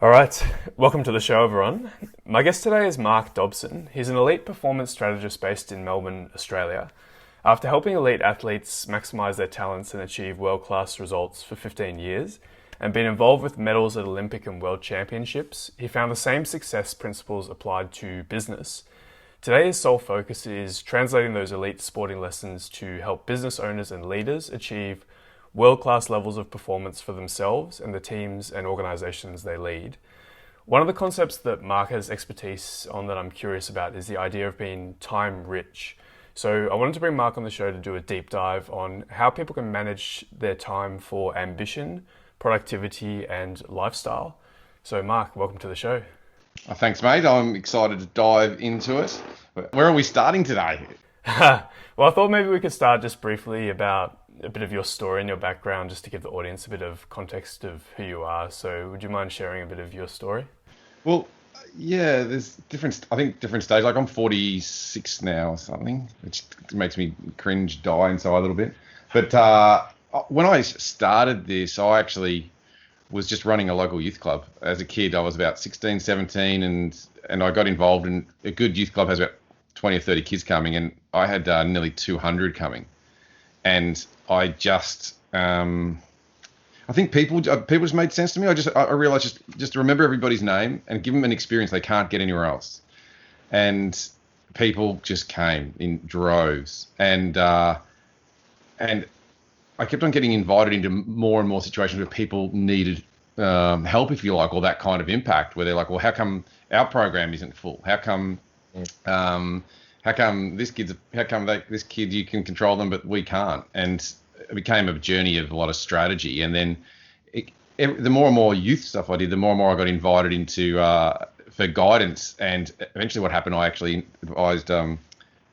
All right, welcome to the show, everyone. My guest today is Mark Dobson. He's an elite performance strategist based in Melbourne, Australia. After helping elite athletes maximize their talents and achieve world-class results for 15 years, and been involved with medals at Olympic and World Championships, he found the same success principles applied to business. Today, his sole focus is translating those elite sporting lessons to help business owners and leaders achieve world-class levels of performance for themselves and the teams and organizations they lead. One of the concepts that Mark has expertise on that I'm curious about is the idea of being time rich. So I wanted to bring Mark on the show to do a deep dive on how people can manage their time for ambition, productivity, and lifestyle. So Mark, welcome to the show. Thanks, mate. I'm excited to dive into it. Where are we starting today? Well, I thought maybe we could start just briefly about a bit of your story and your background, just to give the audience a bit of context of who you are. So would you mind sharing a bit of your story? Well, yeah, there's different stages. Like I'm 46 now or something, which makes me cringe die inside a little bit. But when I started this, I actually was just running a local youth club. As a kid, I was about 16, 17, and I got involved in a good youth club has about 20 or 30 kids coming, and I had nearly 200 coming. And I just, I think people just made sense to me. I realized just to remember everybody's name and give them an experience they can't get anywhere else. And people just came in droves, and I kept on getting invited into more and more situations where people needed help, if you like, or that kind of impact, where they're like, well, how come our program isn't full? This kid you can control them, but we can't? And it became a journey of a lot of strategy. And then the more and more youth stuff I did, the more and more I got invited into for guidance. And eventually what happened, I actually advised a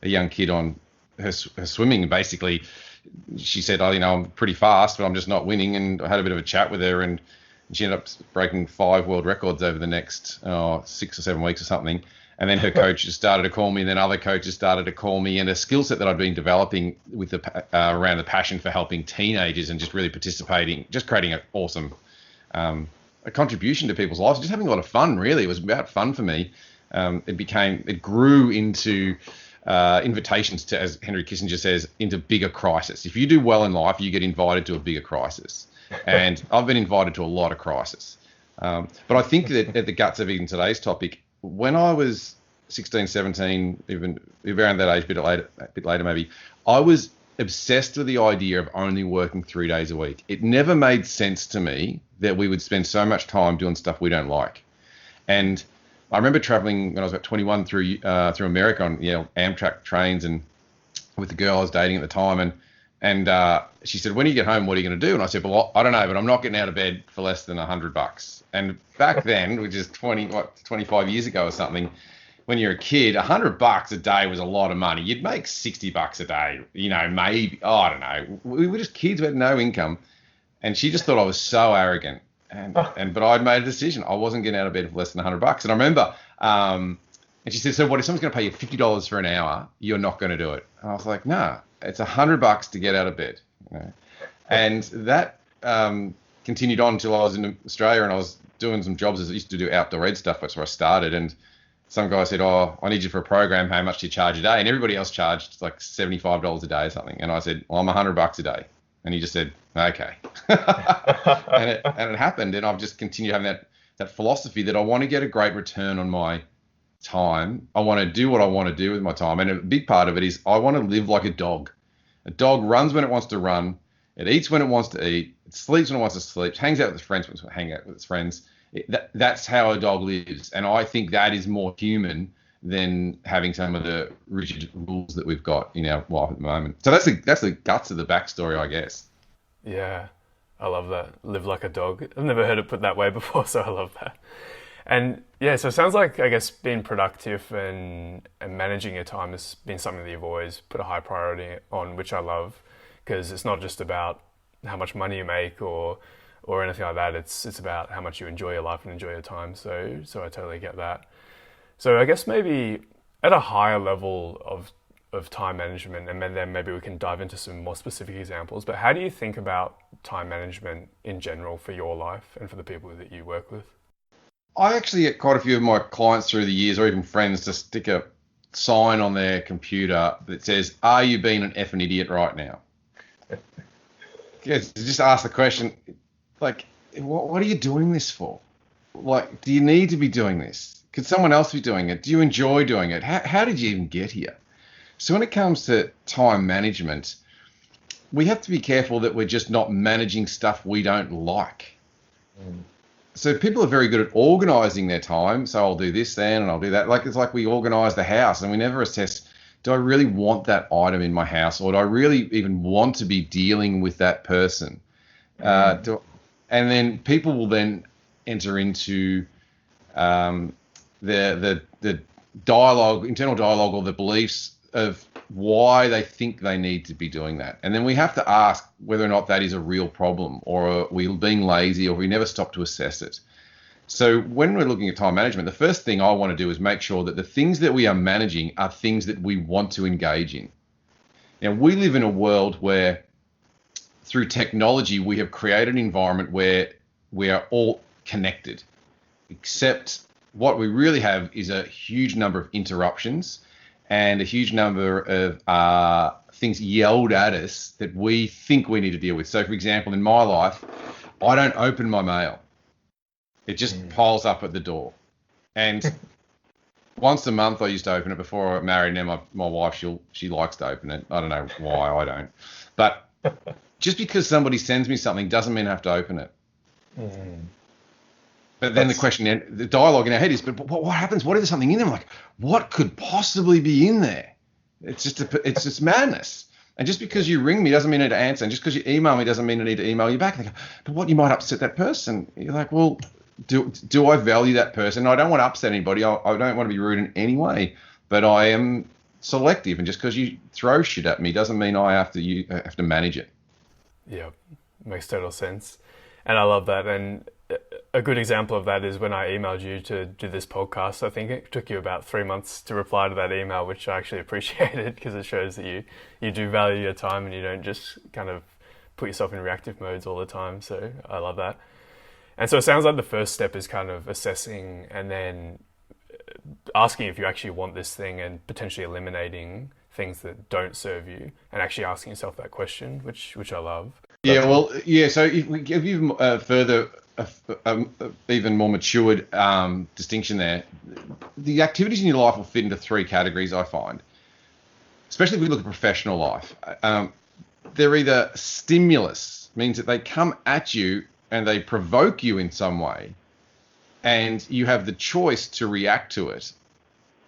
young kid on her swimming. Basically, she said, oh, I'm pretty fast, but I'm just not winning. And I had a bit of a chat with her, and she ended up breaking 5 world records over the next 6 or 7 weeks or something. And then her coaches started to call me, and then other coaches started to call me, and a skill set that I'd been developing with around the passion for helping teenagers and just really participating, just creating an awesome a contribution to people's lives, just having a lot of fun. Really, it was about fun for me. It grew into invitations to, as Henry Kissinger says, into bigger crisis. If you do well in life, you get invited to a bigger crisis, and I've been invited to a lot of crisis. But I think that at the guts of even today's topic, when I was 16, 17, even around that age, a bit later maybe, I was obsessed with the idea of only working 3 days a week. It never made sense to me that we would spend so much time doing stuff we don't like. And I remember traveling when I was about 21 through America on Amtrak trains, and with the girl I was dating at the time, and she said, when you get home, what are you going to do? And I said, well, I don't know, but I'm not getting out of bed for less than $100. And back then, which is 25 years ago or something, when you're a kid, $100 a day was a lot of money. You'd make $60 a day, maybe. Oh, I don't know. We were just kids. We had no income. And she just thought I was so arrogant. But I'd made a decision. I wasn't getting out of bed for less than $100. And I remember, and she said, so what if someone's going to pay you $50 for an hour? You're not going to do it. And I was like, nah, it's $100 to get out of bed. And that continued on until I was in Australia, and I was doing some jobs as I used to do outdoor ed stuff. That's where I started. And some guy said, oh, I need you for a program. How much do you charge a day? And everybody else charged like $75 a day or something. And I said, well, I'm $100 a day. And he just said, okay. and it happened. And I've just continued having that philosophy that I want to get a great return on my time. I want to do what I want to do with my time. And a big part of it is I want to live like a dog. A dog runs when it wants to run. It eats when it wants to eat. It sleeps when it wants to sleep. Hangs out with its friends when it wants to hang out with its friends. That's how a dog lives. And I think that is more human than having some of the rigid rules that we've got in our life at the moment. So that's the guts of the backstory, I guess. Yeah, I love that. Live like a dog. I've never heard it put that way before, so I love that. And yeah, so it sounds like, I guess, being productive and managing your time has been something that you've always put a high priority on, which I love, because it's not just about how much money you make or anything like that. It's about how much you enjoy your life and enjoy your time. So I totally get that. So I guess maybe at a higher level of time management, and then maybe we can dive into some more specific examples, but how do you think about time management in general for your life and for the people that you work with? I actually get quite a few of my clients through the years, or even friends, to stick a sign on their computer that says, "Are you being an effing idiot right now?" Yes, just ask the question, like, what are you doing this for? Like, do you need to be doing this? Could someone else be doing it? Do you enjoy doing it? How did you even get here? So when it comes to time management, we have to be careful that we're just not managing stuff we don't like. So people are very good at organizing their time. So I'll do this then and I'll do that. Like, it's like we organize the house and we never assess, do I really want that item in my house, or do I really even want to be dealing with that person? And then people will then enter into the dialogue, internal dialogue, or the beliefs of why they think they need to be doing that. And then we have to ask whether or not that is a real problem, or are we being lazy, or we never stop to assess it. So when we're looking at time management, the first thing I want to do is make sure that the things that we are managing are things that we want to engage in. Now, we live in a world where through technology, we have created an environment where we are all connected, except what we really have is a huge number of interruptions and a huge number of things yelled at us that we think we need to deal with. So, for example, in my life, I don't open my mail. It just piles up at the door. And once a month I used to open it before I got married. Now my wife, she likes to open it. I don't know why I don't. But just because somebody sends me something doesn't mean I have to open it. But then the dialogue in our head is, but what happens? What if there's something in there? I'm like, what could possibly be in there? It's just madness. And just because you ring me doesn't mean I need to answer. And just because you email me doesn't mean I need to email you back. And they go, but what, you might upset that person. You're like, well, do I value that person? I don't want to upset anybody. I don't want to be rude in any way. But I am selective. And just because you throw shit at me doesn't mean I have to manage it. Yeah, makes total sense. And I love that. And a good example of that is when I emailed you to do this podcast. I think it took you about 3 months to reply to that email, which I actually appreciated because it shows that you do value your time and you don't just kind of put yourself in reactive modes all the time. So I love that. And so it sounds like the first step is kind of assessing and then asking if you actually want this thing and potentially eliminating things that don't serve you and actually asking yourself that question, which I love. Yeah, well, yeah. So if we give you further, even more matured distinction there, the activities in your life will fit into 3 categories, I find. Especially if we look at professional life. They're either stimulus, means that they come at you and they provoke you in some way, and you have the choice to react to it,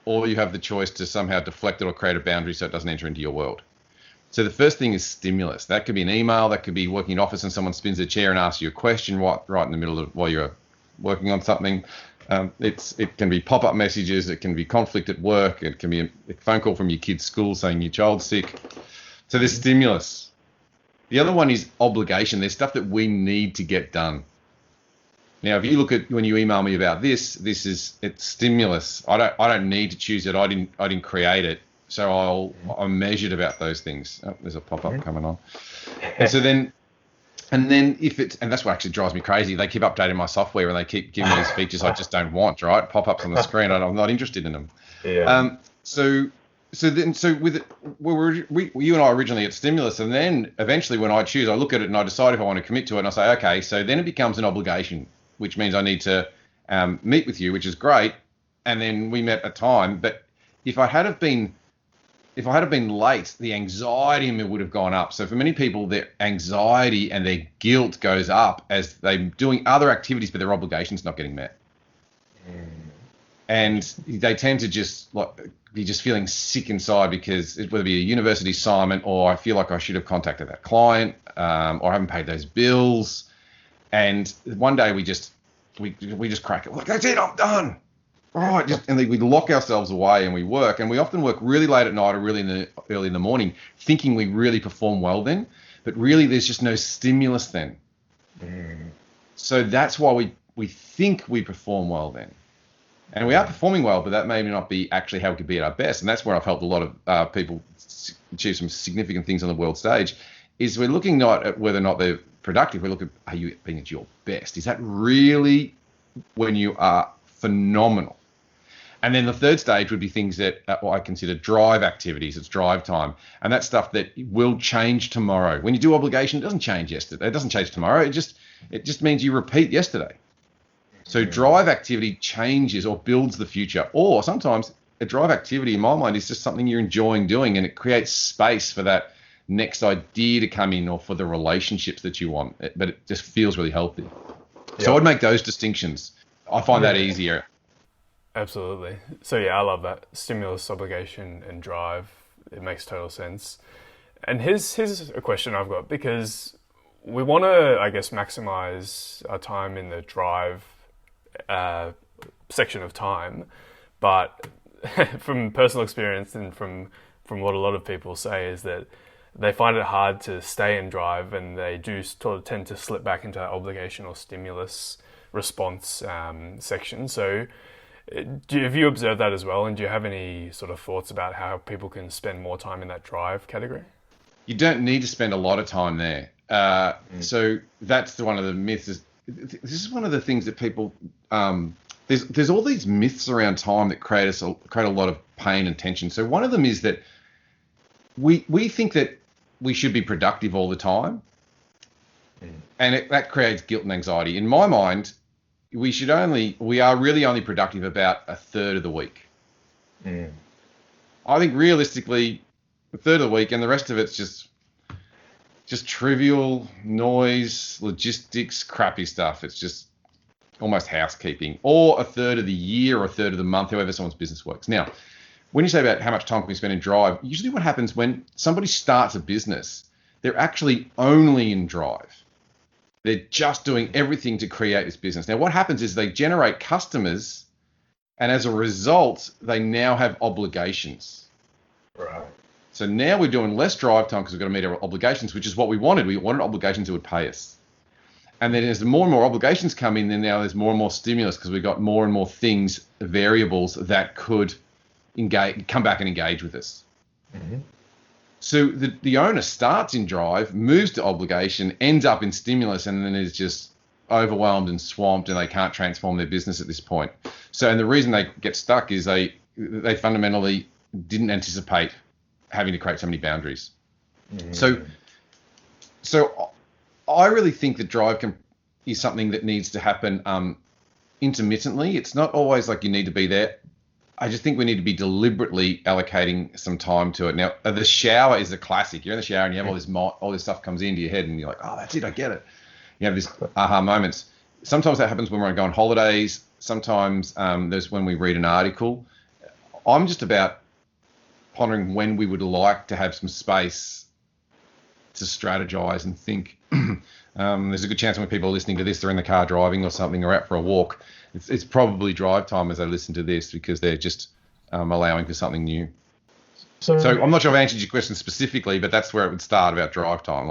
or you have the choice to somehow deflect it or create a boundary so it doesn't enter into your world. So the first thing is stimulus. That could be an email, that could be working in office and someone spins a chair and asks you a question right in the middle of while you're working on something. It can be pop-up messages, it can be conflict at work, it can be a phone call from your kid's school saying your child's sick. So there's stimulus. The other one is obligation. There's stuff that we need to get done. Now, if you look at when you email me about it's stimulus. I don't need to choose it. I didn't create it. So I'm measured about those things. Oh, there's a pop-up coming on. And so then and that's what actually drives me crazy. They keep updating my software and they keep giving me these features I just don't want, right? Pop-ups on the screen. I'm not interested in them. Yeah. So with it, you and I originally at stimulus, and then eventually when I choose, I look at it and I decide if I want to commit to it, and I say, okay, so then it becomes an obligation, which means I need to meet with you, which is great. And then we met a time, but if I had been late, the anxiety in me would have gone up. So for many people, their anxiety and their guilt goes up as they're doing other activities, but their obligation's not getting met. And they tend to just be just feeling sick inside because whether it be a university assignment or I feel like I should have contacted that client or I haven't paid those bills. And one day we just crack it. Like, that's it, I'm done. All right, and we lock ourselves away and we work. And we often work really late at night or really early in the morning thinking we really perform well then. But really there's just no stimulus then. So that's why we think we perform well then. And we are performing well, but that may not be actually how we could be at our best. And that's where I've helped a lot of people achieve some significant things on the world stage, is we're looking not at whether or not they're productive. We look at, are you being at your best? Is that really when you are phenomenal. And then the third stage would be things that what I consider drive activities. It's drive time. And that's stuff that will change tomorrow. When you do obligation, it doesn't change yesterday. It doesn't change tomorrow. It just means you repeat yesterday. So drive activity changes or builds the future. Or sometimes a drive activity, in my mind, is just something you're enjoying doing, and it creates space for that next idea to come in or for the relationships that you want. But it just feels really healthy. Yep. So I'd make those distinctions. I find that easier. Absolutely. So yeah, I love that. Stimulus, obligation, and drive. It makes total sense. And here's a question I've got, because we want to, I guess, maximize our time in the drive section of time. But from personal experience and from what a lot of people say is that they find it hard to stay in drive, and they do sort of tend to slip back into that obligation or stimulus response section. So have you observed that as well? And do you have any sort of thoughts about how people can spend more time in that drive category? You don't need to spend a lot of time there. So that's one of the myths. This is one of the things that people, there's all these myths around time that create a lot of pain and tension. So one of them is that we think that we should be productive all the time. And that creates guilt and anxiety. In my mind, we are really only productive about a third of the week. I think realistically, a third of the week, and the rest of it's just trivial noise, logistics, crappy stuff. It's just almost housekeeping, or a third of the year or a third of the month, however someone's business works. Now, when you say about how much time can we spend in drive, usually what happens when somebody starts a business, they're actually only in drive. They're just doing everything to create this business. Now, what happens is they generate customers, and as a result, they now have obligations. Right. So now we're doing less drive time because we've got to meet our obligations, which is what we wanted. We wanted obligations that would pay us. And then as more and more obligations come in, then now there's more and more stimulus because we've got more and more things, variables that could come back and engage with us. Mm-hmm. So the owner starts in drive, moves to obligation, ends up in stimulus, and then is just overwhelmed and swamped, and they can't transform their business at this point. So, and the reason they get stuck is they fundamentally didn't anticipate having to create so many boundaries. Mm-hmm. So I really think that drive is something that needs to happen intermittently. It's not always like you need to be there. I just think we need to be deliberately allocating some time to it. Now, the shower is a classic. You're in the shower and you have all this stuff comes into your head and you're like, oh, that's it, I get it. You have these aha moments. Sometimes that happens when we're going on holidays. Sometimes there's when we read an article. I'm just about pondering when we would like to have some space to strategize and think. There's a good chance when people are listening to this, they're in the car driving or something, or out for a walk. It's probably drive time as they listen to this because they're just allowing for something new. So I'm not sure I've answered your question specifically, but that's where it would start about drive time.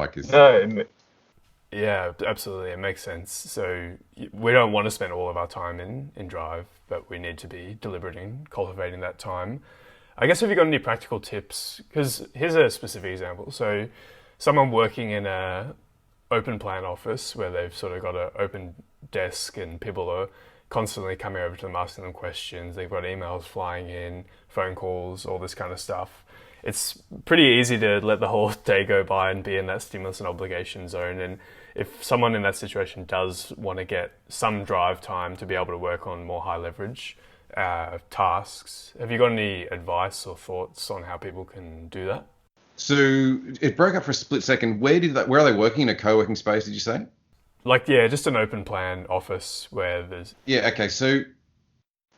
Yeah, absolutely. It makes sense. So we don't want to spend all of our time in drive, but we need to be deliberate in cultivating that time. I guess have you got any practical tips? Because here's a specific example. So someone working in a open plan office where they've sort of got an open desk and people are constantly coming over to them, asking them questions. They've got emails flying in, phone calls, all this kind of stuff. It's pretty easy to let the whole day go by and be in that stimulus and obligation zone. And if someone in that situation does want to get some drive time to be able to work on more high leverage tasks, have you got any advice or thoughts on how people can do that? So it broke up for a split second. Where are they working? In a co-working space, did you say? Just an open plan office where there's... Yeah, okay. So,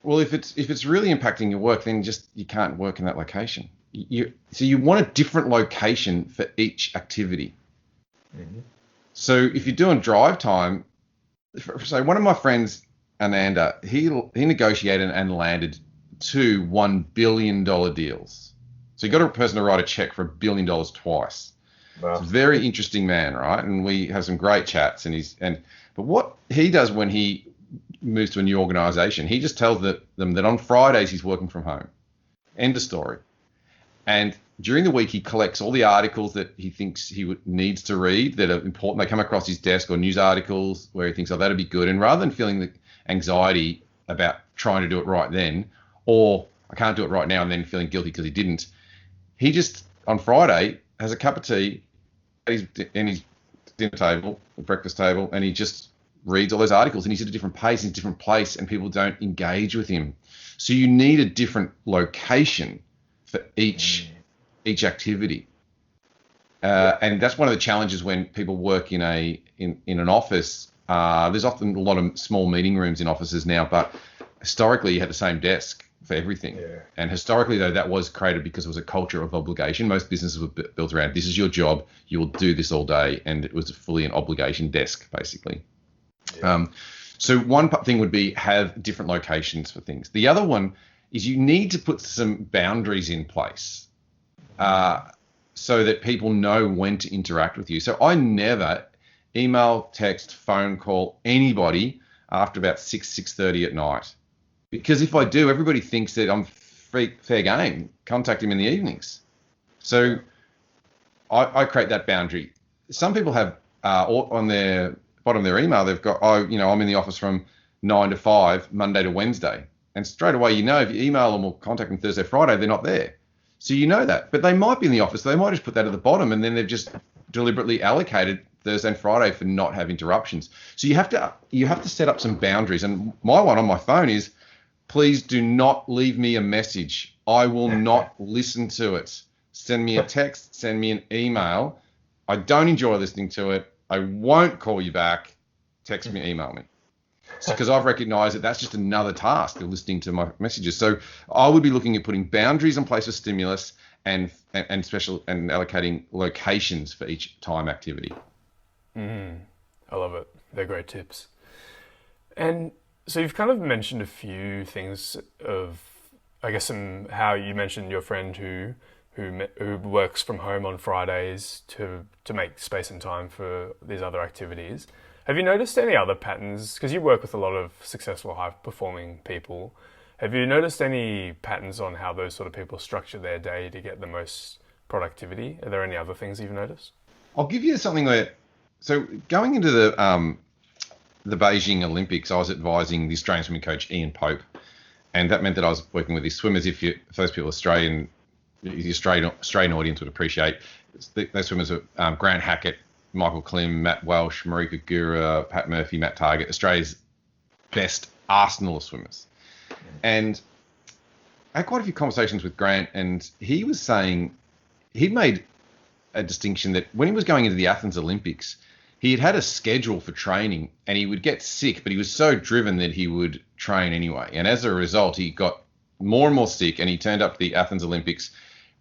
well, if it's really impacting your work, then you can't work in that location. So you want a different location for each activity. Mm-hmm. So if you're doing drive time, so one of my friends, Ananda, he negotiated and landed 2 $1 billion deals. So you got a person to write a check for $1 billion twice. Wow. It's a very interesting man, right? And we have some great chats. But what he does when he moves to a new organization, he just tells them that on Fridays he's working from home. End of story. And during the week he collects all the articles that he thinks needs to read that are important. They come across his desk, or news articles where he thinks, oh, that'd be good. And rather than feeling the anxiety about trying to do it right then, or I can't do it right now and then feeling guilty because he didn't. He just, on Friday, has a cup of tea at his dinner table, the breakfast table, and he just reads all those articles, and he's at a different pace, in a different place, and people don't engage with him. So you need a different location for each activity. And that's one of the challenges when people work in an office. There's often a lot of small meeting rooms in offices now, but historically you had the same desk for everything. Yeah. And historically, though, that was created because it was a culture of obligation. Most businesses were built around, this is your job, you will do this all day, and it was fully an obligation desk, basically. Yeah. So one thing would be have different locations for things. The other one is you need to put some boundaries in place so that people know when to interact with you. So I never email, text, phone call anybody after about 6:30 at night. Because if I do, everybody thinks that I'm fair game. Contact him in the evenings. So I create that boundary. Some people have on their bottom of their email, they've got, I'm in the office from 9 to 5, Monday to Wednesday. And straight away, if you email them or contact them Thursday, Friday, they're not there. So you know that. But they might be in the office. They might just put that at the bottom, and then they've just deliberately allocated Thursday and Friday for not have interruptions. So you have to set up some boundaries. And my one on my phone is, please do not leave me a message. I will not listen to it. Send me a text, send me an email. I don't enjoy listening to it. I won't call you back. Text me, email me. Because I've recognized that that's just another task of listening to my messages. So I would be looking at putting boundaries in place for stimulus and allocating locations for each time activity. I love it. They're great tips. And so you've kind of mentioned a few things of, I guess, how you mentioned your friend who works from home on Fridays to make space and time for these other activities. Have you noticed any other patterns? Because you work with a lot of successful, high-performing people. Have you noticed any patterns on how those sort of people structure their day to get the most productivity? Are there any other things you've noticed? I'll give you something where, so going into the Beijing Olympics, I was advising the Australian swimming coach, Ian Pope, and that meant that I was working with these swimmers. For those people the Australian audience would appreciate, those swimmers are Grant Hackett, Michael Klim, Matt Welsh, Marika Gura, Pat Murphy, Matt Targett, Australia's best arsenal of swimmers. And I had quite a few conversations with Grant, and he was saying he made a distinction that when he was going into the Athens Olympics, he had a schedule for training, and he would get sick, but he was so driven that he would train anyway. And as a result, he got more and more sick, and he turned up to the Athens Olympics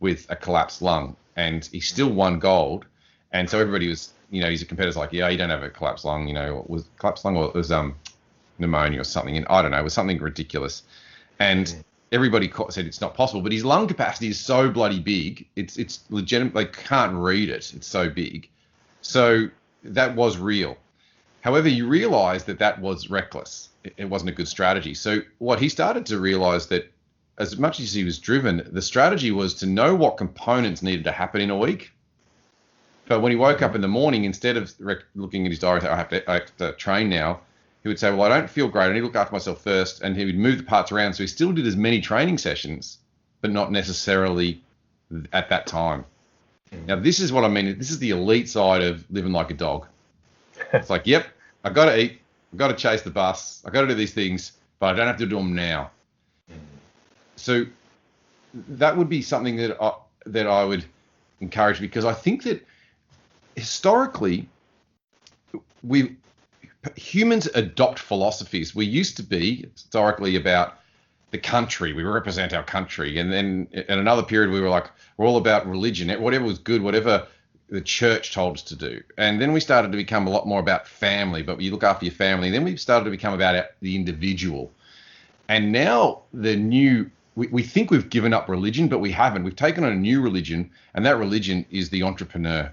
with a collapsed lung, and he still won gold. And so everybody was, his competitors like, yeah, you don't have a collapsed lung, it was collapsed lung, or it was pneumonia or something, and I don't know, it was something ridiculous. And everybody said it's not possible, but his lung capacity is so bloody big, it's legitimate, they can't read it, it's so big. So that was real. However, you realize that was reckless. It wasn't a good strategy. So what he started to realize that as much as he was driven, the strategy was to know what components needed to happen in a week. But when he woke up in the morning, instead of looking at his diary, I have to train now, he would say, well, I don't feel great. I need to look after myself first. And he would move the parts around. So he still did as many training sessions, but not necessarily at that time. Now, this is what I mean. This is the elite side of living like a dog. It's like, yep, I've got to eat. I've got to chase the bus. I've got to do these things, but I don't have to do them now. So that would be something that I would encourage, because I think that historically humans adopt philosophies. We used to be historically about the country. We represent our country. And then in another period, we were like, we're all about religion, whatever was good, whatever the church told us to do. And then we started to become a lot more about family, but you look after your family. And then we started to become about the individual. And now we think we've given up religion, but we haven't. We've taken on a new religion, and that religion is the entrepreneur.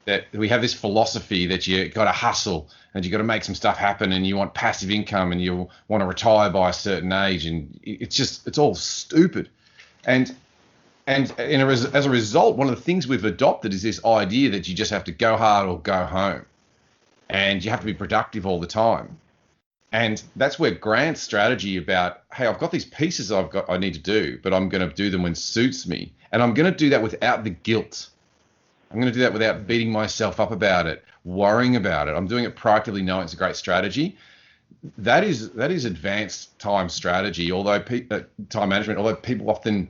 That we have this philosophy that you got to hustle and you got to make some stuff happen, and you want passive income, and you want to retire by a certain age, and it's all stupid. And as a result, one of the things we've adopted is this idea that you just have to go hard or go home, and you have to be productive all the time. And that's where Grant's strategy about, hey, I've got these pieces I need to do, but I'm going to do them when it suits me. And I'm going to do that without the guilt. I'm going to do that without beating myself up about it, worrying about it. I'm doing it proactively, knowing it's a great strategy. That is advanced time strategy, time management, although people often,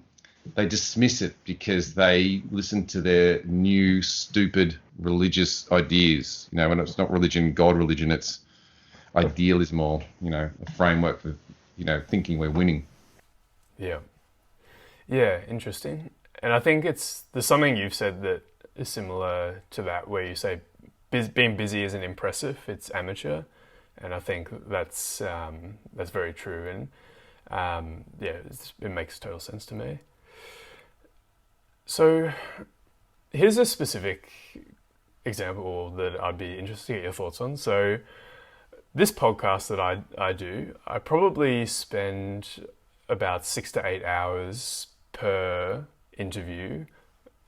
they dismiss it because they listen to their new stupid religious ideas. When it's not religion, God religion, it's idealism or, a framework for, thinking we're winning. Yeah. Yeah, interesting. And I think there's something you've said that is similar to that, where you say being busy isn't impressive, it's amateur. And I think that's very true. And it makes total sense to me. So here's a specific example that I'd be interested to get your thoughts on. So this podcast that I do, I probably spend about 6 to 8 hours per interview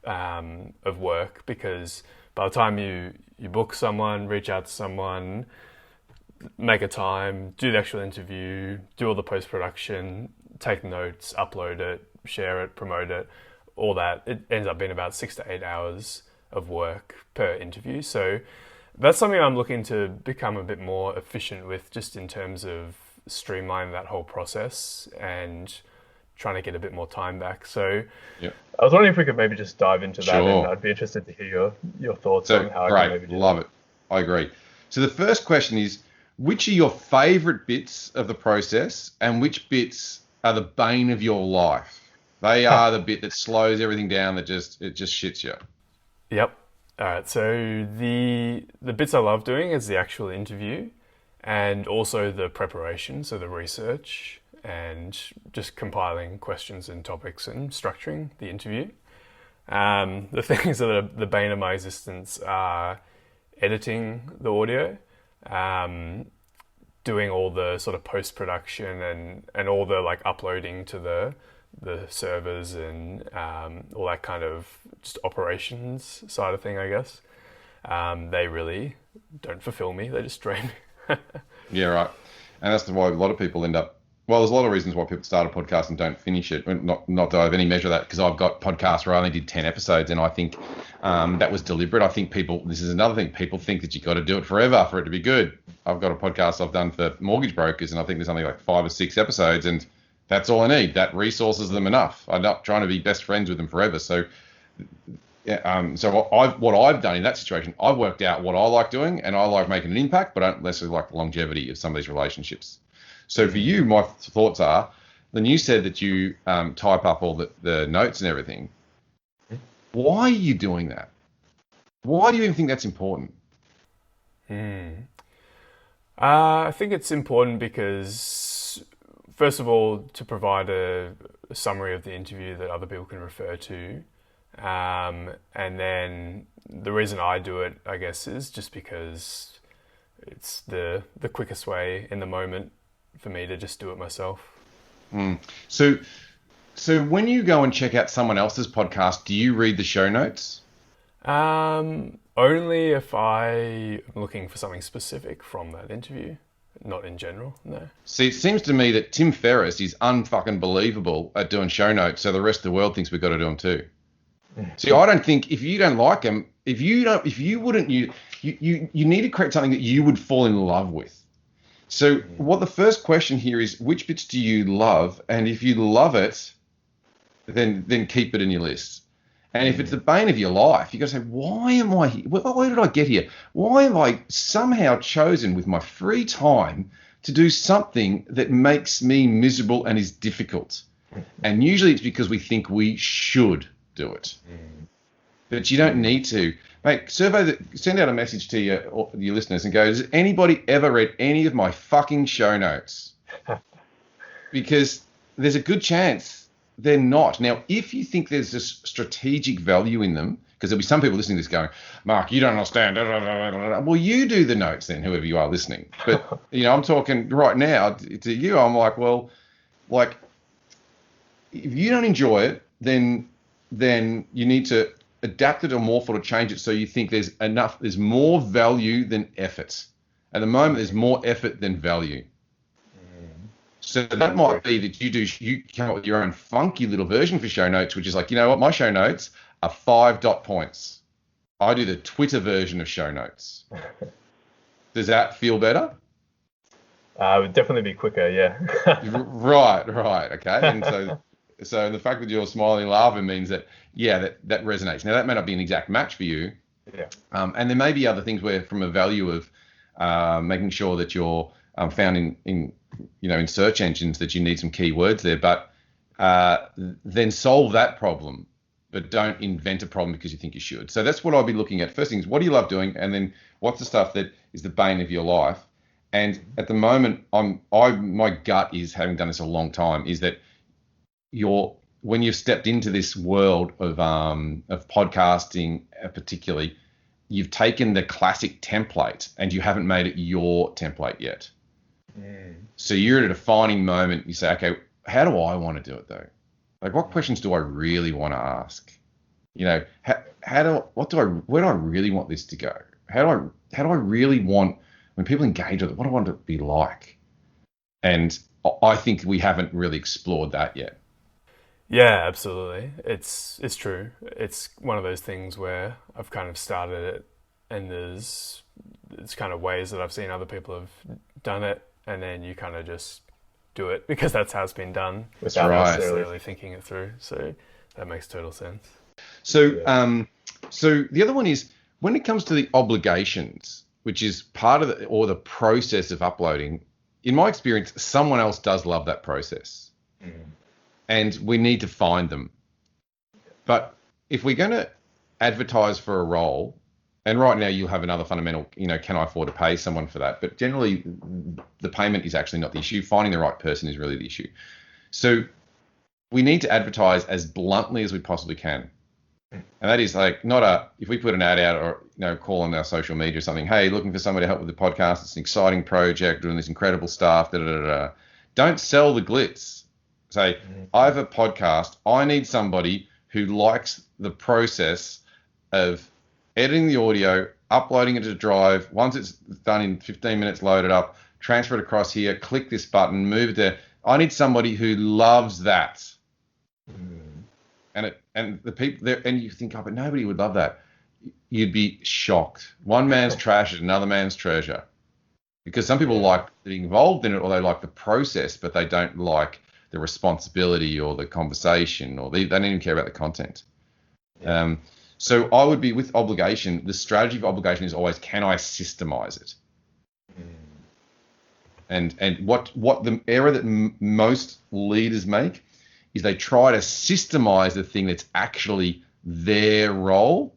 of work, because by the time you book someone, reach out to someone, make a time, do the actual interview, do all the post-production, take notes, upload it, share it, promote it, all that, it ends up being about 6 to 8 hours of work per interview. So that's something I'm looking to become a bit more efficient with, just in terms of streamlining that whole process and trying to get a bit more time back. So Yep. I was wondering if we could maybe just dive into that, Sure. and I'd be interested to hear your thoughts on how I can maybe do that. Love it. I agree. So the first question is, which are your favorite bits of the process and which bits are the bane of your life? They are the bit that slows everything down, that just shits you. Yep. All right. So the bits I love doing is the actual interview, and also the preparation, so the research and just compiling questions and topics and structuring the interview. The things that are the bane of my existence are editing the audio, doing all the sort of post-production and all the like uploading to the servers and all that kind of just operations side of thing, I guess. They really don't fulfill me. They just drain me. Yeah, right. And that's why a lot of people end up, well, there's a lot of reasons why people start a podcast and don't finish it. Not that I have any measure of that, because I've got podcasts where I only did 10 episodes, and I think that was deliberate. I think this is another thing, people think that you got to do it forever for it to be good. I've got a podcast I've done for mortgage brokers, and I think there's only like 5 or 6 episodes, and that's all I need. That resources them enough. I'm not trying to be best friends with them forever. So, what I've done in that situation, I've worked out what I like doing, and I like making an impact, but I don't necessarily like the longevity of some of these relationships. So for you, my thoughts are, then you said that you type up all the notes and everything. Why are you doing that? Why do you even think that's important? I think it's important because, first of all, to provide a summary of the interview that other people can refer to. And then the reason I do it, I guess, is just because it's the quickest way in the moment for me to just do it myself. So when you go and check out someone else's podcast, do you read the show notes? Only if I'm looking for something specific from that interview, not in general, no. See, it seems to me that Tim Ferriss is unfucking believable at doing show notes, so the rest of the world thinks we've got to do them too. See, I don't think, if you don't like them, you need to create something that you would fall in love with. So what the first question here is, which bits do you love? And if you love it, then keep it in your list. And if it's the bane of your life, you got to say, why am I here? Where did I get here? Why have I somehow chosen with my free time to do something that makes me miserable and is difficult? And usually it's because we think we should do it. But you don't need to. Mate, send out a message to your listeners and go, has anybody ever read any of my fucking show notes? Because there's a good chance they're not. Now, if you think there's a strategic value in them, because there'll be some people listening to this going, Mark, you don't understand. Well, you do the notes then, whoever you are listening. But, I'm talking right now to you. I'm like, well, like, if you don't enjoy it, then you need to adapt it or morph it or change it so you think there's more value than effort. At the moment, there's more effort than value. So that might be that you come up with your own funky little version for show notes, which is like, you know what, my show notes are 5 dot points. I do the Twitter version of show notes. Does that feel better? It would definitely be quicker, yeah. Right, okay. And so the fact that you're smiling, laughing means that, yeah, that resonates. Now that may not be an exact match for you. Yeah. And there may be other things where, from a value of making sure that you're found in search engines, that you need some keywords there. But then solve that problem, but don't invent a problem because you think you should. So that's what I'll be looking at. First thing is, what do you love doing? And then what's the stuff that is the bane of your life? And at the moment, my gut is, having done this a long time, is that when you've stepped into this world of podcasting, particularly, you've taken the classic template and you haven't made it your template yet. So you're at a defining moment. You say, okay, how do I want to do it though? Like, what questions do I really want to ask? You know, where do I really want this to go? How do I really want, when people engage with it, what do I want it to be like? And I think we haven't really explored that yet. Yeah, absolutely. It's true. It's one of those things where I've kind of started it, and there's kind of ways that I've seen other people have done it, and then you kind of just do it because that's how it's been done without necessarily thinking it through. So that makes total sense. So, so the other one is, when it comes to the obligations, which is part of the process of uploading, in my experience, someone else does love that process. And we need to find them. But if we're going to advertise for a role, and right now you'll have another fundamental, can I afford to pay someone for that? But generally, the payment is actually not the issue. Finding the right person is really the issue. So we need to advertise as bluntly as we possibly can. And that is like, if we put an ad out or, call on our social media or something, hey, looking for somebody to help with the podcast, it's an exciting project, doing this incredible stuff, Don't sell the glitz. Say, I have a podcast. I need somebody who likes the process of editing the audio, uploading it to Drive. Once it's done in 15 minutes, load it up, transfer it across here, click this button, move it there. I need somebody who loves that. And the people there, and you think, but nobody would love that. You'd be shocked. One man's trash is another man's treasure. Because some people like being involved in it, or they like the process, but they don't like the responsibility or the conversation, or they don't even care about the content. So I would be, with obligation, the strategy of obligation is always, can I systemize it? And what the error that most leaders make is they try to systemize the thing that's actually their role,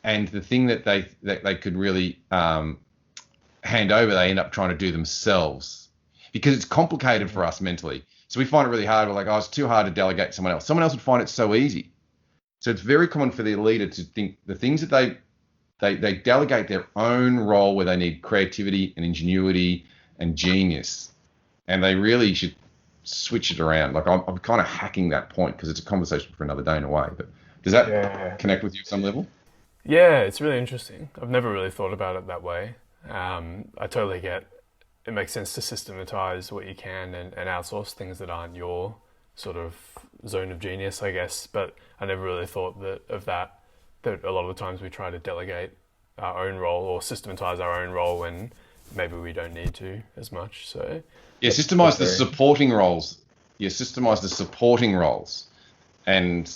and the thing that they could really hand over, they end up trying to do themselves, because it's complicated for us mentally. So we find it really hard. We're like, it's too hard to delegate to someone else. Someone else would find it so easy. So it's very common for the leader to think the things that they delegate their own role, where they need creativity and ingenuity and genius, and they really should switch it around. Like, I'm kind of hacking that point, because it's a conversation for another day in a way. But does that connect with you at some level? Yeah, it's really interesting. I've never really thought about it that way. I totally get it. Makes sense to systematize what you can and outsource things that aren't your sort of zone of genius, I guess. But I never really thought that a lot of the times we try to delegate our own role or systematize our own role when maybe we don't need to as much. So systemize the supporting roles. Systemize the supporting roles. And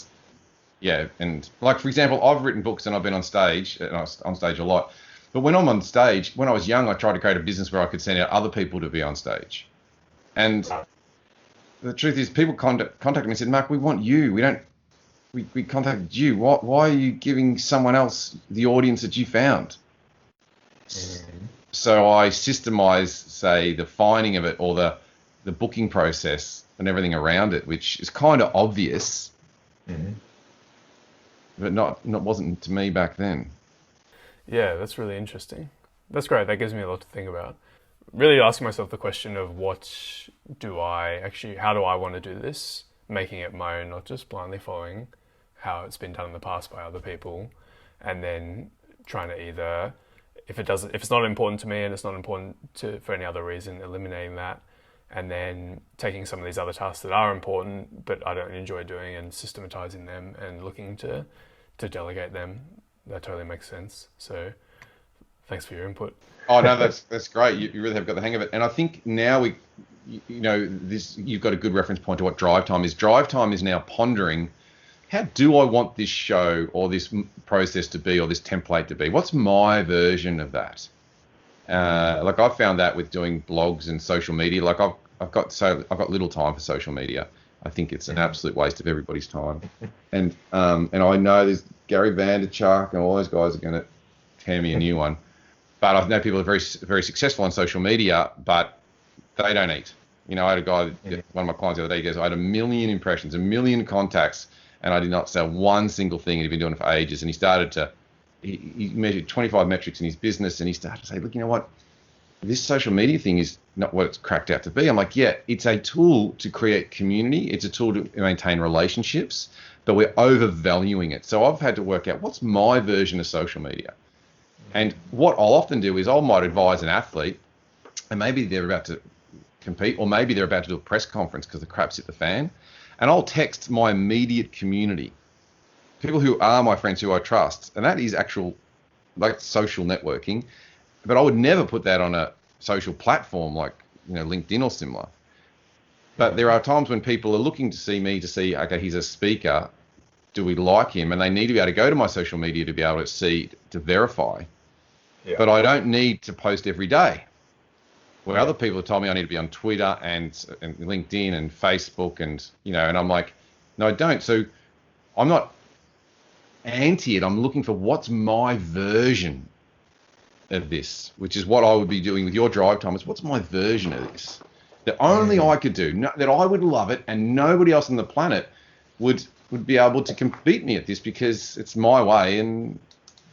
like, for example, I've written books and I've been on stage, and I was on stage a lot. But when I'm on stage, when I was young, I tried to create a business where I could send out other people to be on stage. And the truth is, people contacted me and said, Mark, we want you. We contacted you. Why are you giving someone else the audience that you found? So I systemize, say, the finding of it, or the booking process and everything around it, which is kind of obvious, but wasn't to me back then. Yeah, that's really interesting. That's great. That gives me a lot to think about. Really asking myself the question of how do I want to do this? Making it my own, not just blindly following how it's been done in the past by other people, and then trying to either, if it's not important to me and it's not important for any other reason, eliminating that, and then taking some of these other tasks that are important but I don't enjoy doing and systematizing them and looking to delegate them. That totally makes sense. So thanks for your input. Oh no, that's great. You really have got the hang of it. And I think now this you've got a good reference point to what drive time is. Drive time is now pondering, how do I want this show or this process to be or this template to be? What's my version of that? Like I've found that with doing blogs and social media. Like I've got little time for social media. I think it's an absolute waste of everybody's time. And I know there's Gary Vaynerchuk and all those guys are going to tear me a new one. But I know people are very, very successful on social media, but they don't eat. I had a guy, one of my clients the other day, he goes, I had 1 million impressions, 1 million contacts, and I did not sell one single thing, and he'd been doing it for ages. And he measured 25 metrics in his business, and he started to say, look, you know what? This social media thing is not what it's cracked out to be. I'm like, yeah, it's a tool to create community. It's a tool to maintain relationships, but we're overvaluing it. So I've had to work out what's my version of social media. And what I'll often do is I might advise an athlete, and maybe they're about to compete, or maybe they're about to do a press conference because the crap's hit the fan, and I'll text my immediate community, people who are my friends who I trust, and that is actual, like, social networking. But I would never put that on a social platform like LinkedIn or similar. But there are times when people are looking to see me to see, okay, he's a speaker, do we like him? And they need to be able to go to my social media to be able to see, to verify. Yeah. But I don't need to post every day. Where other people have told me I need to be on Twitter and LinkedIn and Facebook and I'm like, no, I don't. So I'm not anti it. I'm looking for what's my version of this, which is what I would be doing with your drive time. Is what's my version of this that only I could do, that I would love it, and nobody else on the planet would be able to compete me at this because it's my way, and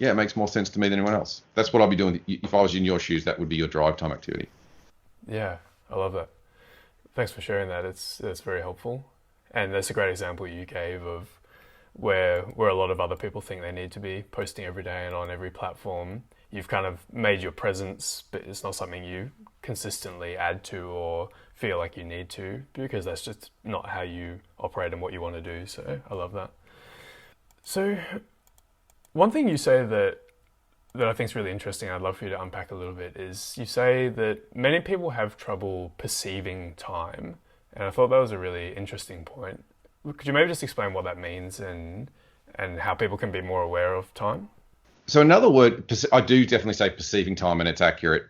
yeah, it makes more sense to me than anyone else. That's what I'd be doing if I was in your shoes. That would be your drive time activity. Yeah, I love that. Thanks for sharing that. It's very helpful, and that's a great example you gave of where a lot of other people think they need to be posting every day and on every platform. You've kind of made your presence, but it's not something you consistently add to or feel like you need to, because that's just not how you operate and what you want to do. So I love that. So one thing you say that I think is really interesting, I'd love for you to unpack a little bit, is you say that many people have trouble perceiving time. And I thought that was a really interesting point. Could you maybe just explain what that means and how people can be more aware of time? So another word, I do definitely say perceiving time, and it's accurate.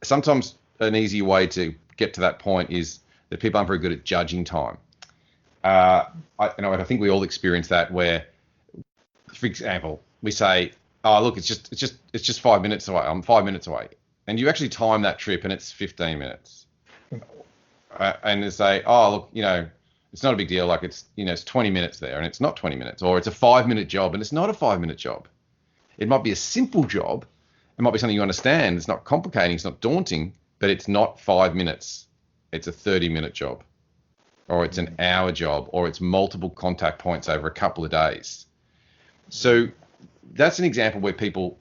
Sometimes an easy way to get to that point is that people aren't very good at judging time. I think we all experience that where, for example, we say, oh, look, it's just 5 minutes away. I'm 5 minutes away. And you actually time that trip and it's 15 minutes. And they say, oh, look, it's not a big deal. Like it's 20 minutes there and it's not 20 minutes, or it's a 5-minute job and it's not a 5-minute job. It might be a simple job. It might be something you understand. It's not complicating. It's not daunting, but it's not 5 minutes. It's a 30-minute job, or it's an hour job, or it's multiple contact points over a couple of days. So that's an example where people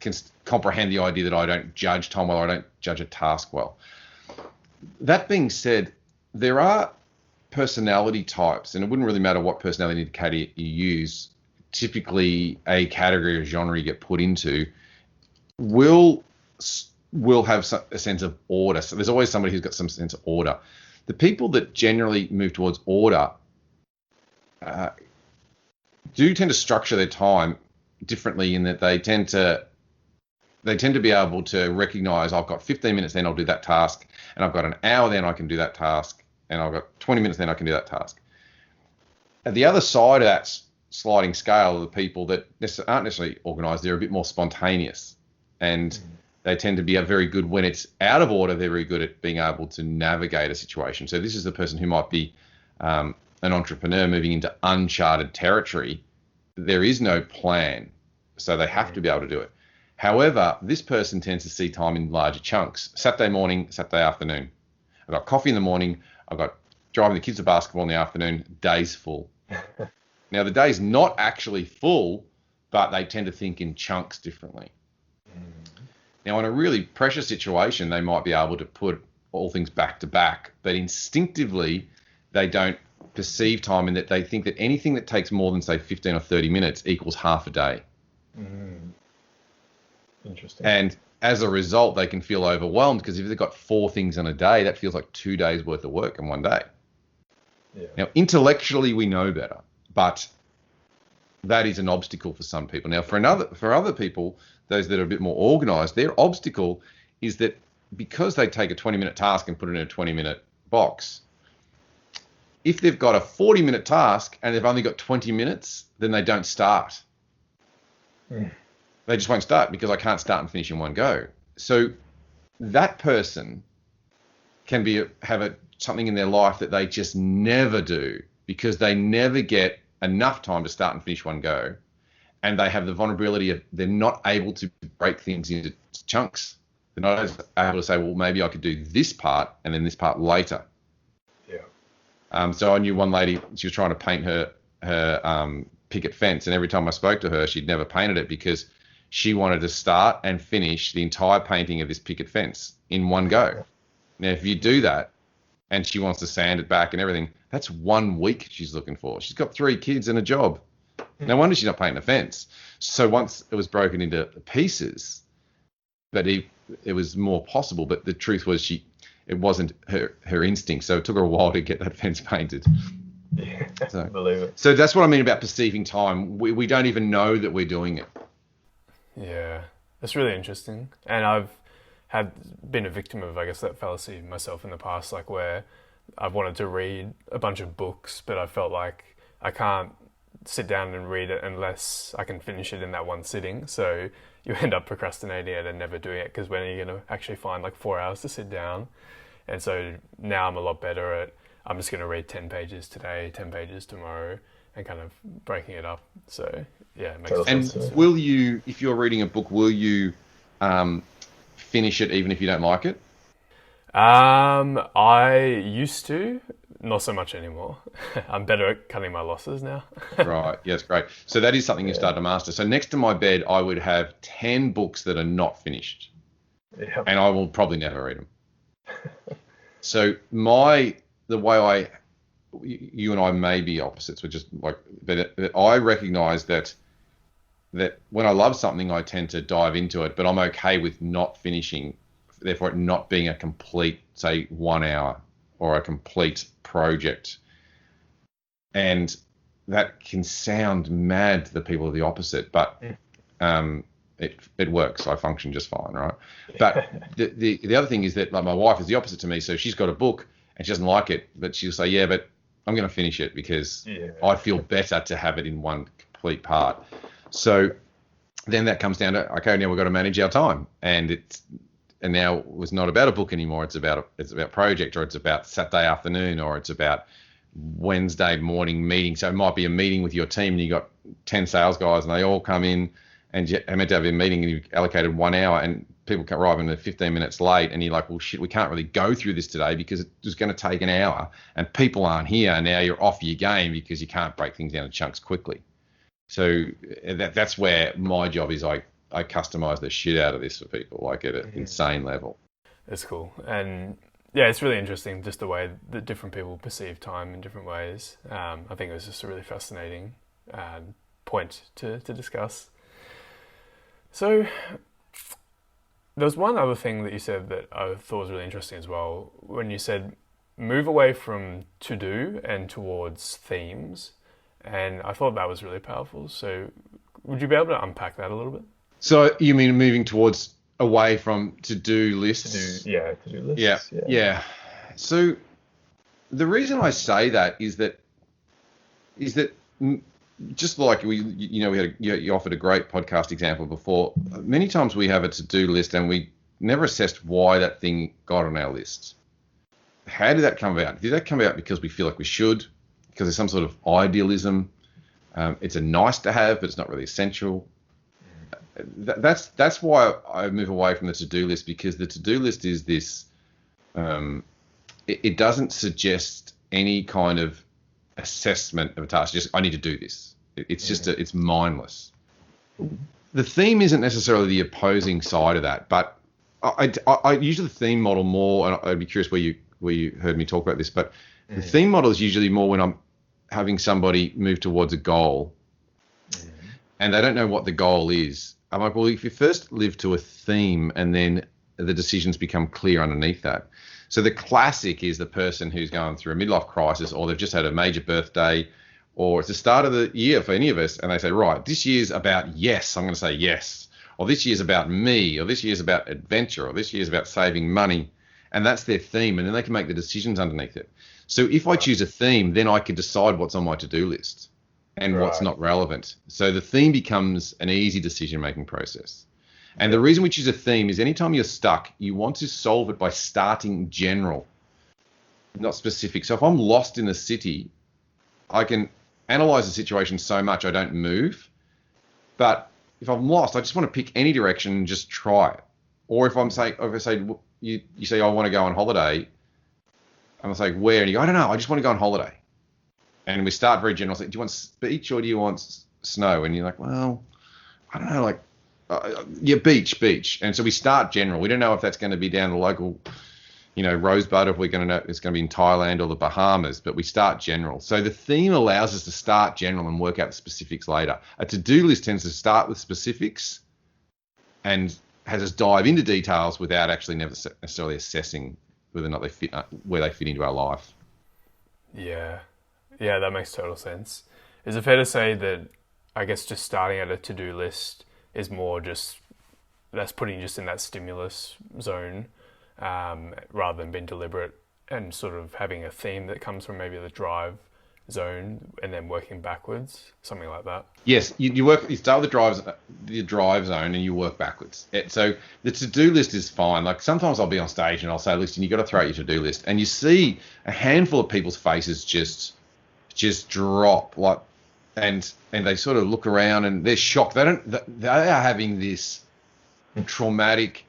can comprehend the idea that I don't judge time well, or I don't judge a task well. That being said, there are personality types, and it wouldn't really matter what personality indicator you use. Typically, a category or genre you get put into will have a sense of order. So there's always somebody who's got some sense of order. The people that generally move towards order do tend to structure their time differently, in that they tend to be able to recognize, I've got 15 minutes, then I'll do that task, and I've got an hour, then I can do that task, and I've got 20 minutes, then I can do that task. At the other side of that sliding scale are the people that aren't necessarily organized. They're a bit more spontaneous, and they tend to be very good when it's out of order. They're very good at being able to navigate a situation. So this is the person who might be an entrepreneur moving into uncharted territory. There is no plan, so they have to be able to do it. However, this person tends to see time in larger chunks. Saturday morning, Saturday afternoon. I've got coffee in the morning. I've got driving the kids to basketball in the afternoon. Day's full. Now, the day's not actually full, but they tend to think in chunks differently. Now, in a really pressure situation, they might be able to put all things back to back, but instinctively they don't perceive time in that they think that anything that takes more than, say, 15 or 30 minutes equals half a day. Interesting. And as a result, they can feel overwhelmed because if they've got 4 things in a day, that feels like 2 days worth of work in one day. Yeah. Now, intellectually, we know better, but that is an obstacle for some people. Now, for other people, those that are a bit more organized, their obstacle is that because they take a 20-minute task and put it in a 20-minute box, if they've got a 40-minute task and they've only got 20 minutes, then they don't start. They just won't start because I can't start and finish in one go. So that person can have something in their life that they just never do because they never get enough time to start and finish one go. And they have the vulnerability of they're not able to break things into chunks. They're not able to say, well, maybe I could do this part and then this part later. Yeah. So I knew one lady, she was trying to paint her picket fence. And every time I spoke to her, she'd never painted it because she wanted to start and finish the entire painting of this picket fence in one go. Now, if you do that and she wants to sand it back and everything, that's 1 week she's looking for. She's got 3 kids and a job. No wonder she's not painting a fence. So once it was broken into pieces, but it was more possible. But the truth was it wasn't her instinct. So it took her a while to get that fence painted. Yeah, so, believe it. So that's what I mean about perceiving time. We don't even know that we're doing it. Yeah, that's really interesting. And I've been a victim of, I guess, that fallacy myself in the past, like where I've wanted to read a bunch of books, but I felt like I can't sit down and read it unless I can finish it in that one sitting. So you end up procrastinating it and never doing it because when are you going to actually find like 4 hours to sit down? And so now I'm a lot better at, I'm just going to read 10 pages today, 10 pages tomorrow, and kind of breaking it up. So yeah, it makes sense. And will you, if you're reading a book, will you finish it even if you don't like it? I used to, not so much anymore. I'm better at cutting my losses now. Right. Yes, great. So that is something you start to master. So next to my bed, I would have 10 books that are not finished. Yep. And I will probably never read them. So the way you and I may be opposites, which is like, but I recognize that when I love something, I tend to dive into it, but I'm okay with not finishing, therefore it not being a complete, say, 1 hour or a complete project. And that can sound mad to the people of the opposite, but it works. I function just fine, right? But the other thing is that, like, my wife is the opposite to me, so she's got a book and she doesn't like it, but she'll say, yeah, but I'm going to finish it because I feel better to have it in one complete part. So then that comes down to, okay, now we've got to manage our time, and now it was not about a book anymore. It's about project, or it's about Saturday afternoon, or it's about Wednesday morning meeting. So it might be a meeting with your team and you got 10 sales guys and they all come in and you're meant to have a meeting and you've allocated 1 hour and people arrive in 15 minutes late and you're like, well, shit, we can't really go through this today because it's going to take an hour and people aren't here. And now you're off your game because you can't break things down in chunks quickly. So that's where my job is. I customize the shit out of this for people, like at an insane level. That's cool. And yeah, it's really interesting just the way that different people perceive time in different ways. I think it was just a really fascinating point to discuss. So there was one other thing that you said that I thought was really interesting as well, when you said move away from to-do and towards themes. And I thought that was really powerful. So would you be able to unpack that a little bit? So you mean moving towards away from to-do lists? To-do lists. Yeah. So the reason I say that is that just like you offered a great podcast example before. Many times we have a to-do list and we never assessed why that thing got on our list. How did that come about? Did that come about because we feel like we should? Because there's some sort of idealism? It's a nice to have, but it's not really essential. That's why I move away from the to-do list, because the to-do list is this. It doesn't suggest any kind of assessment of a task. Just I need to do this. It's just it's mindless. The theme isn't necessarily the opposing side of that, but I use the theme model more, and I'd be curious where you heard me talk about this, but the theme model is usually more when I'm having somebody move towards a goal and they don't know what the goal is. I'm like, well, if you first live to a theme and then the decisions become clear underneath that. So the classic is the person who's going through a midlife crisis, or they've just had a major birthday, or it's the start of the year for any of us, and they say, right, this year's about yes, I'm going to say yes, or this year's about me, or this year's about adventure, or this year's about saving money, and that's their theme, and then they can make the decisions underneath it. So if I choose a theme, then I can decide what's on my to-do list and what's not relevant. So the theme becomes an easy decision-making process. And the reason we choose a theme is anytime you're stuck, you want to solve it by starting general, not specific. So if I'm lost in the city, I can analyze the situation so much I don't move. But if I'm lost, I just want to pick any direction and just try it. Or if I say you say I want to go on holiday, and I say where, and you go, I don't know, I just want to go on holiday. And we start very general. Say, do you want beach or do you want snow? And you're like, well, I don't know, like. Beach. And so we start general. We don't know if that's going to be down the local, Rosebud, if we're going to know it's going to be in Thailand or the Bahamas, but we start general. So the theme allows us to start general and work out the specifics later. A to-do list tends to start with specifics and has us dive into details without actually necessarily assessing whether or not they fit, where they fit into our life. Yeah, that makes total sense. Is it fair to say that, I guess, just starting at a to-do list is more just, that's putting just in that stimulus zone, rather than being deliberate and sort of having a theme that comes from maybe the drive zone and then working backwards, something like that? Yes, you start with the drive zone and you work backwards. So the to-do list is fine. Like sometimes I'll be on stage and I'll say, listen, you got to throw out your to-do list, and you see a handful of people's faces just drop, like, and they sort of look around and they're shocked. They are having this traumatic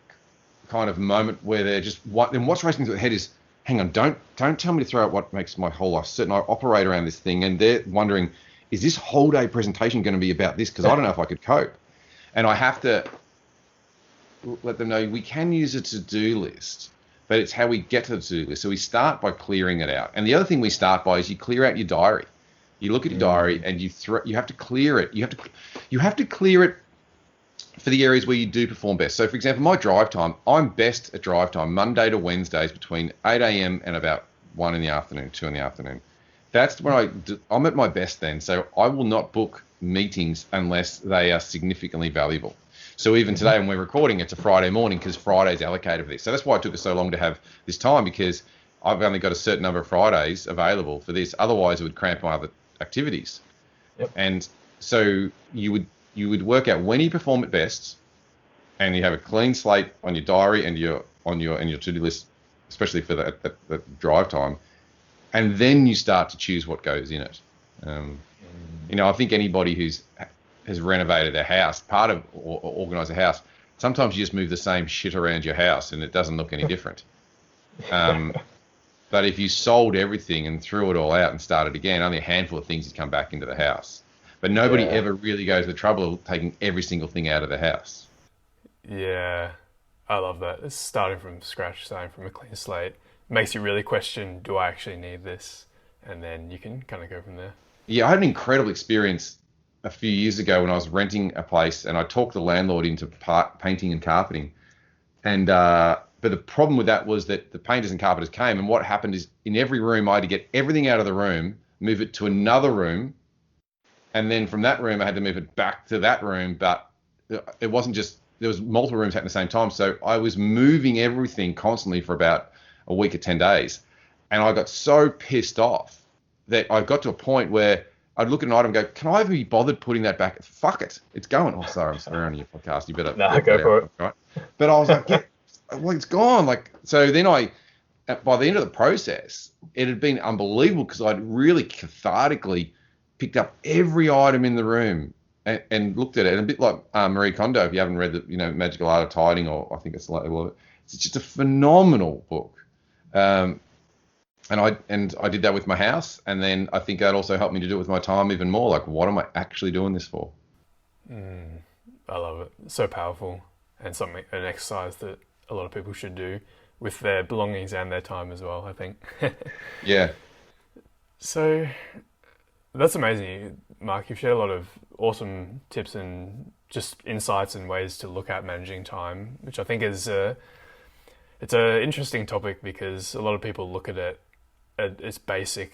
kind of moment where they're just, and what's racing through their head is, hang on, don't tell me to throw out what makes my whole life certain. I operate around this thing, and they're wondering, is this whole day presentation going to be about this? Because I don't know if I could cope. And I have to let them know we can use a to-do list, but it's how we get to the to-do list. So we start by clearing it out. And the other thing we start by is you clear out your diary. You look at your diary and you have to clear it. You have to clear it for the areas where you do perform best. So, for example, my drive time, I'm best at drive time Monday to Wednesdays between 8 a.m. and about 1 in the afternoon, 2 in the afternoon. That's when I'm at my best then. So I will not book meetings unless they are significantly valuable. So even today when we're recording, it's a Friday morning because Friday's allocated for this. So that's why it took us so long to have this time, because I've only got a certain number of Fridays available for this. Otherwise, it would cramp my other activities. Yep. And so you would work out when you perform at best, and you have a clean slate on your diary and your to-do list, especially for the drive time, and then you start to choose what goes in it. I think anybody has renovated their house, or organised a house, sometimes you just move the same shit around your house and it doesn't look any different. But if you sold everything and threw it all out and started again, only a handful of things would come back into the house. But nobody ever really goes to the trouble of taking every single thing out of the house. Yeah, I love that. It's starting from scratch, starting from a clean slate. Makes you really question, do I actually need this? And then you can kind of go from there. Yeah, I had an incredible experience a few years ago when I was renting a place, and I talked the landlord into painting and carpeting. And but the problem with that was that the painters and carpenters came, and what happened is in every room I had to get everything out of the room, move it to another room, and then from that room I had to move it back to that room. But it wasn't just, there was multiple rooms happening at the same time, so I was moving everything constantly for about a week or 10 days, and I got so pissed off that I got to a point where I'd look at an item and go, can I ever be bothered putting that back? Fuck it, it's going. Oh, sorry, I'm swearing on your podcast. You better go for it. Right? But I was like, well, it's gone. Like, so then by the end of the process, it had been unbelievable because I'd really cathartically picked up every item in the room and looked at it. And a bit like Marie Kondo, if you haven't read the Magical Art of Tidying, or I think it's just a phenomenal book. And I did that with my house, and then I think that also helped me to do it with my time even more. Like, what am I actually doing this for? I love it. So powerful, and an exercise that a lot of people should do with their belongings and their time as well, I think. Yeah. So that's amazing, Mark. You've shared a lot of awesome tips and just insights and ways to look at managing time, which I think is it's an interesting topic because a lot of people look at it at its basic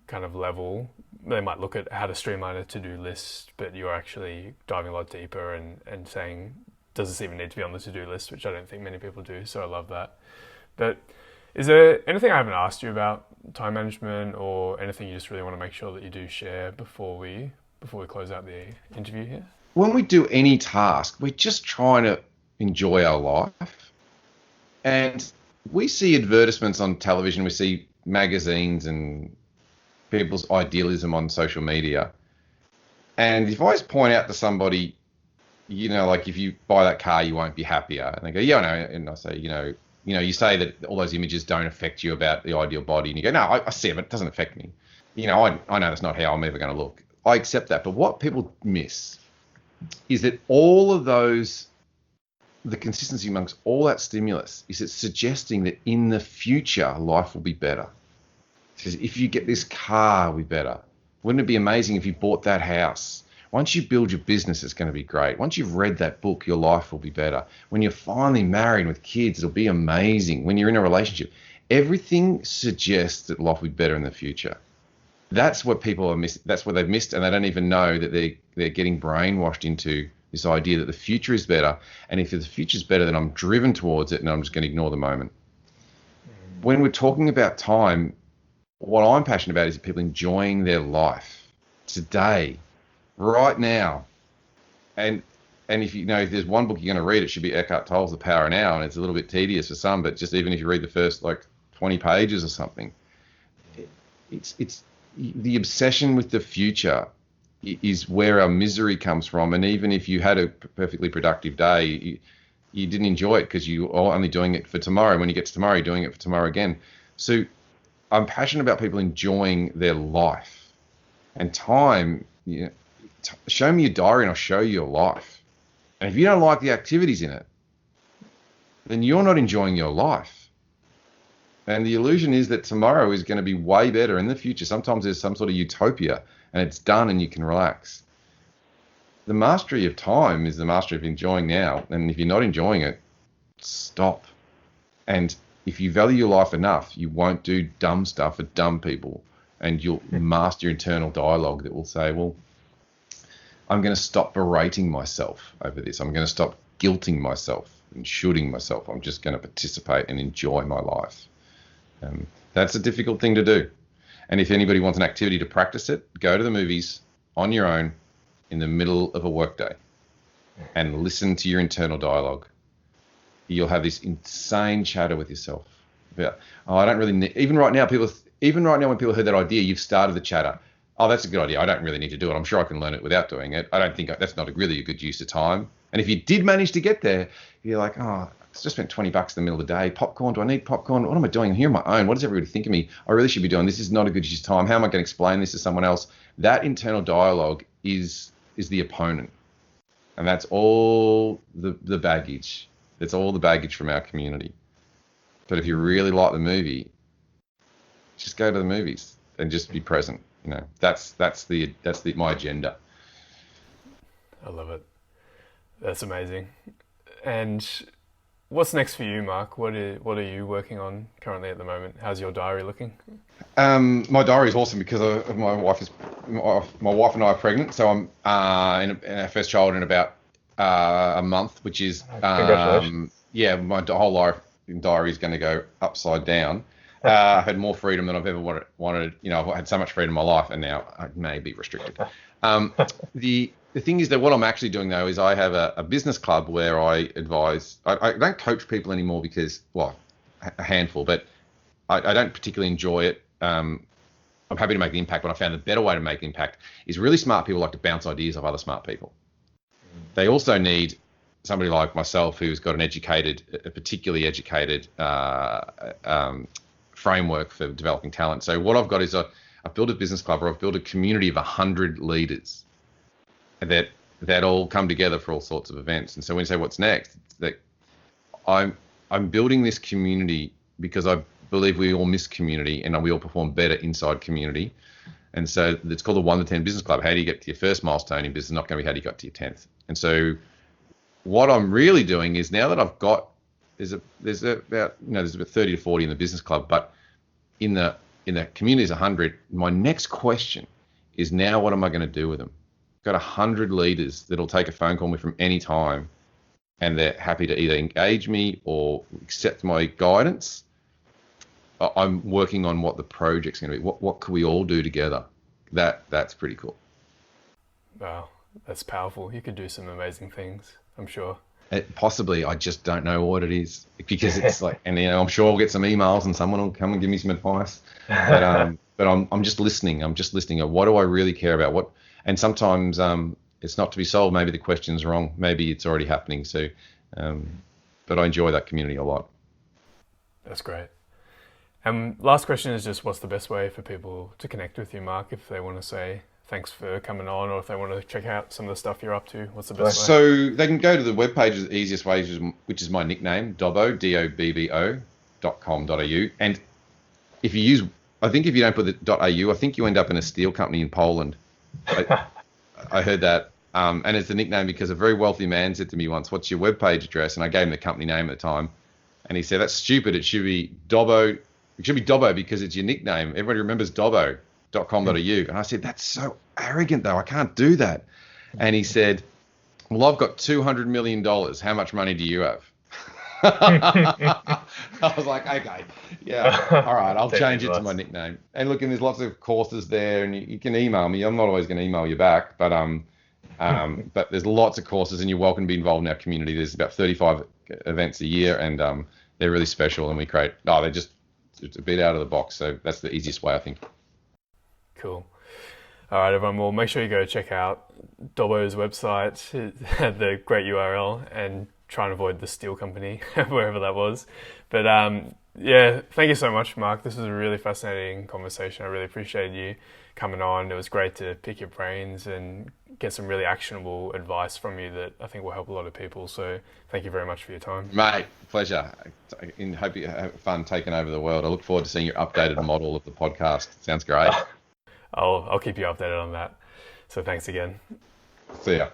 kind of level. They might look at how to streamline a to-do list, but you're actually diving a lot deeper and saying, does this even need to be on the to-do list, which I don't think many people do, so I love that. But is there anything I haven't asked you about time management or anything you just really want to make sure that you do share before we close out the interview here? When we do any task, we're just trying to enjoy our life. And we see advertisements on television, we see magazines and people's idealism on social media. And if I just point out to somebody, like if you buy that car, you won't be happier. And they go, yeah, I know. And I say, you say that all those images don't affect you about the ideal body. And you go, no, I see it, but it doesn't affect me. I know that's not how I'm ever going to look. I accept that. But what people miss is that all of those, the consistency amongst all that stimulus is it's suggesting that in the future, life will be better. It says, if you get this car, it'll be better. Wouldn't it be amazing if you bought that house? Once you build your business, it's going to be great. Once you've read that book, your life will be better. When you're finally married with kids, it'll be amazing. When you're in a relationship, everything suggests that life will be better in the future. That's what people are missing. That's what they've missed, and they don't even know that they're getting brainwashed into this idea that the future is better. And if the future is better, then I'm driven towards it, and I'm just going to ignore the moment. When we're talking about time, what I'm passionate about is people enjoying their life today, right now. And if if there's one book you're going to read, it should be Eckhart Tolle's The Power of Now, and it's a little bit tedious for some, but just even if you read the first 20 pages or something, it's the obsession with the future is where our misery comes from. And even if you had a perfectly productive day, you didn't enjoy it because you are only doing it for tomorrow. When you get to tomorrow, you're doing it for tomorrow again. So I'm passionate about people enjoying their life. And time, show me your diary and I'll show you your life. And if you don't like the activities in it, then you're not enjoying your life. And the illusion is that tomorrow is going to be way better in the future. Sometimes there's some sort of utopia and it's done and you can relax. The mastery of time is the mastery of enjoying now. And if you're not enjoying it, stop. And if you value your life enough, you won't do dumb stuff for dumb people. And you'll master your internal dialogue that will say, well, I'm going to stop berating myself over this. I'm going to stop guilting myself and shooting myself. I'm just going to participate and enjoy my life. That's a difficult thing to do. And if anybody wants an activity to practice it, go to the movies on your own in the middle of a workday and listen to your internal dialogue. You'll have this insane chatter with yourself about, I don't really need, even right now when people heard that idea, you've started the chatter. Oh, that's a good idea. I don't really need to do it. I'm sure I can learn it without doing it. I don't think that's not really a good use of time. And if you did manage to get there, you're like, oh, I just spent $20 in the middle of the day. Popcorn, do I need popcorn? What am I doing? I'm here on my own. What does everybody think of me? I really should be doing this. This is not a good use of time. How am I going to explain this to someone else? That internal dialogue is the opponent. And that's all the baggage. That's all the baggage from our community. But if you really like the movie, just go to the movies and just be present. That's my agenda. I love it. That's amazing. And what's next for you, Mark? What are you working on currently at the moment? How's your diary looking? My diary is awesome because my wife and I are pregnant, so I'm in our first child in about a month, which is Congratulations. My whole diary is going to go upside down. I've had more freedom than I've ever wanted. I've had so much freedom in my life, and now I may be restricted. The thing is that what I'm actually doing, though, is I have a business club where I advise. I don't coach people anymore because, a handful, but I don't particularly enjoy it. I'm happy to make the impact, but I found the better way to make the impact is really smart people like to bounce ideas off other smart people. They also need somebody like myself who's got a particularly educated framework for developing talent. So what I've got is I've built a business club where I've built a community of 100 leaders that all come together for all sorts of events. And so when you say what's next, that I I'm building this community because I believe we all miss community and we all perform better inside community. And so it's called the 1 to 10 Business Club. How do you get to your first milestone in business? Not going to be how do you got to your 10th. And so what I'm really doing is, now that I've got, there's about 30 to 40 in the business club, but in the community is 100. My next question is, now what am I going to do with them? I've got 100 leaders that'll take a phone call with me from any time, and they're happy to either engage me or accept my guidance. I'm working on what the project's going to be. What could we all do together? That's pretty cool. Wow, that's powerful. You could do some amazing things, I'm sure. Possibly, I just don't know what it is, because it's like, and I'm sure I'll get some emails and someone will come and give me some advice. But I'm just listening. I'm just listening. What do I really care about? And sometimes it's not to be solved. Maybe the question's wrong. Maybe it's already happening. So, but I enjoy that community a lot. That's great. Last question is just, what's the best way for people to connect with you, Mark, if they want to say thanks for coming on, or if they want to check out some of the stuff you're up to? What's the best way? So they can go to the webpage, the easiest way, which is my nickname, Dobbo, dobbo.com.au. And if you use, I think if you don't put the .au, I think you end up in a steel company in Poland. I heard that. And it's a nickname because a very wealthy man said to me once, "What's your webpage address?" And I gave him the company name at the time. And he said, "That's stupid. It should be Dobbo. It should be Dobbo because it's your nickname. Everybody remembers Dobbo.com.au." And I said, "That's so arrogant, though. I can't do that." And he said, "Well, I've got $200 million. How much money do you have?" I was like, okay, yeah, all right, I'll change it to my nickname. And look, and there's lots of courses there, and you can email me. I'm not always going to email you back, but there's lots of courses, and you're welcome to be involved in our community. There's about 35 events a year, and they're really special, and they're just a bit out of the box. So that's the easiest way, I think. Cool. All right, everyone, well, make sure you go check out Dobbo's website, the great URL, and try and avoid the steel company, wherever that was. But yeah, thank you so much, Mark. This was a really fascinating conversation. I really appreciate you coming on. It was great to pick your brains and get some really actionable advice from you that I think will help a lot of people. So thank you very much for your time. Mate, pleasure. I hope you have fun taking over the world. I look forward to seeing your updated model of the podcast. Sounds great. I'll keep you updated on that. So thanks again. See ya.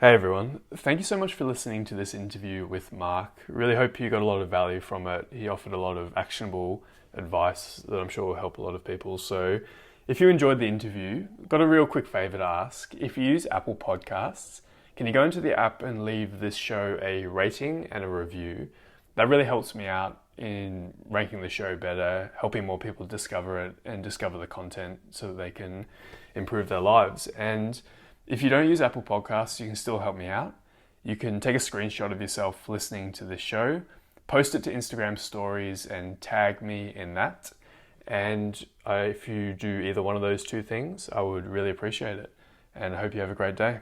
Hey everyone, thank you so much for listening to this interview with Mark. Really hope you got a lot of value from it. He offered a lot of actionable advice that I'm sure will help a lot of people. So if you enjoyed the interview, got a real quick favor to ask. If you use Apple Podcasts, can you go into the app and leave this show a rating and a review? That really helps me out in ranking the show better, helping more people discover it and discover the content so that they can improve their lives. And if you don't use Apple Podcasts, you can still help me out. You can take a screenshot of yourself listening to this show, post it to Instagram stories and tag me in that. And if you do either one of those two things, I would really appreciate it. And I hope you have a great day.